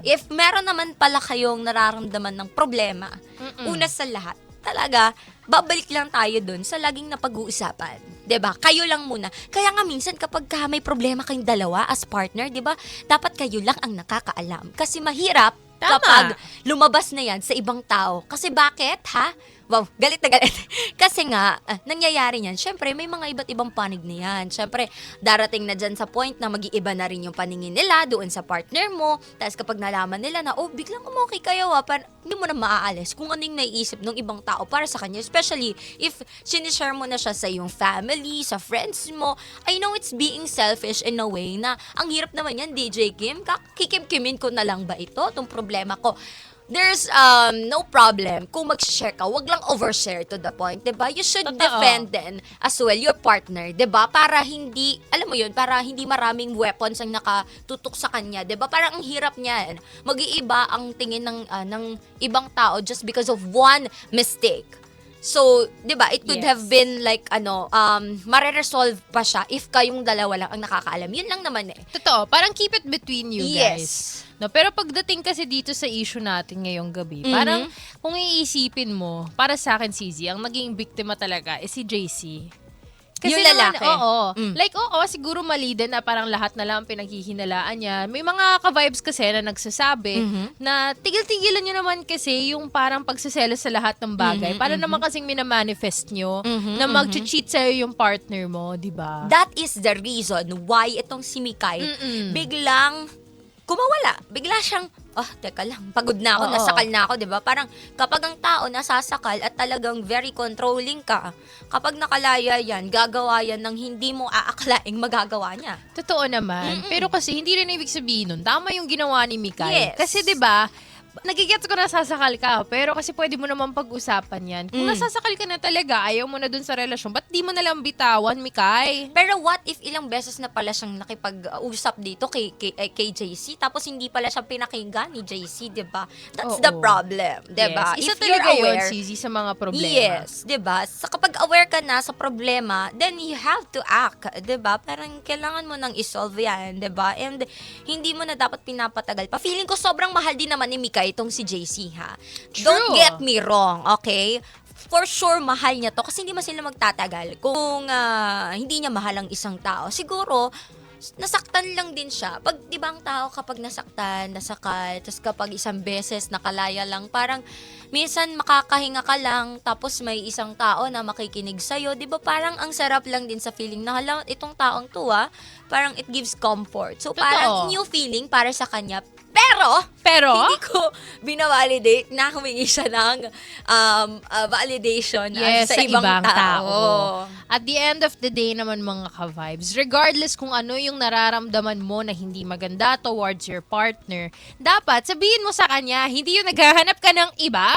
If meron naman pala kayong nararamdaman ng problema, una sa lahat, talaga, babalik lang tayo dun sa laging napag-uusapan. 'Di ba? Kayo lang muna. Kaya nga minsan kapag may problema kayong dalawa as partner, 'di ba? Dapat kayo lang ang nakakaalam. Kasi mahirap kapag lumabas na yan sa ibang tao. Kasi bakit, ha? Wow, galit na galit. Kasi nga, nangyayari yan. Siyempre, may mga iba't ibang panig na yan. Siyempre, darating na dyan sa point na mag-iiba na rin yung paningin nila doon sa partner mo. Tapos kapag nalaman nila na, biglang umokay kayo, hindi mo na maaalis kung anong naiisip ng ibang tao para sa kanya. Especially, if sinishare mo na siya sa iyong family, sa friends mo. I know it's being selfish in a way na ang hirap naman yan, DJ Kim. Kikim-kimin ko na lang ba ito, itong problema ko? There's no problem kung mag-share ka, wag lang overshare to the point, 'di ba? You should defend then as well your partner, 'di ba? Para hindi, alam mo 'yun, para hindi maraming weapons ang nakatutok sa kanya, 'di ba? Parang ang hirap niyan. Mag-iiba ang tingin ng ibang tao just because of one mistake. So, 'di ba? It could have been like mare-resolve pa siya if kayong dalawa lang ang nakakaalam. 'Yun lang naman eh. Totoo, parang keep it between you guys. Yes. No, pero pagdating kasi dito sa issue natin ngayong gabi, parang kung iisipin mo, para sa akin, CZ, ang naging biktima talaga is si JC. Kasi yung lalaki. Like, siguro mali din na parang lahat na lang pinaghihinalaan niya. May mga ka-vibes kasi na nagsasabi na tigil-tigilan nyo naman kasi yung parang pagsiselos sa lahat ng bagay. Para naman kasing minamanifest nyo na mag-cheat sa'yo yung partner mo, di ba? That is the reason why itong si Mikay biglang kumawala. Bigla siyang, teka lang, pagod na ako, nasakal na ako, di ba? Parang kapag ang tao nasasakal at talagang very controlling ka, kapag nakalaya yan, gagawa yan ng hindi mo aaklaing magagawa niya. Totoo naman. Pero kasi hindi rin ibig sabihin nun, tama yung ginawa ni Mikay. Yes. Kasi 'di ba, nagigets ko na sasakal ka, pero kasi pwede mo naman pag-usapan yan. Kung nasasakal ka na talaga, ayaw mo na dun sa relasyon, ba't di mo na lang bitawan, Mikay? Pero what if ilang beses na pala siyang nakipag-usap dito kay JC, tapos hindi pala siya pinakinggan ni JC, di ba? That's the problem, di ba? Yes. Isa If you're talaga yun, aware, CZ, sa mga problema. yes, 'di ba? Sa kapag aware ka na sa problema, then you have to act, 'di ba? Parang kailangan mo nang i-solve 'yan, 'di ba? And hindi mo na dapat pinapatagal pa. Feeling ko sobrang mahal din naman ni Mika itong si JC, ha. True. Don't get me wrong, okay? For sure, mahal niya to kasi hindi man sila magtatagal. Kung hindi niya mahal ang isang tao, siguro nasaktan lang din siya. Pag, di ba ang tao kapag nasaktan, nasakal, tapos kapag isang beses nakalaya lang, parang minsan makakahinga ka lang, tapos may isang tao na makikinig sa'yo, di ba parang ang sarap lang din sa feeling na, hala, itong taong to parang it gives comfort. So, parang new feeling para sa kanya. Pero, hindi ko binavalidate na humingi siya ng validation Yes, sa ibang tao. At the end of the day naman mga ka-vibes, regardless kung ano yung nararamdaman mo na hindi maganda towards your partner, dapat sabihin mo sa kanya, hindi yung naghahanap ka ng iba.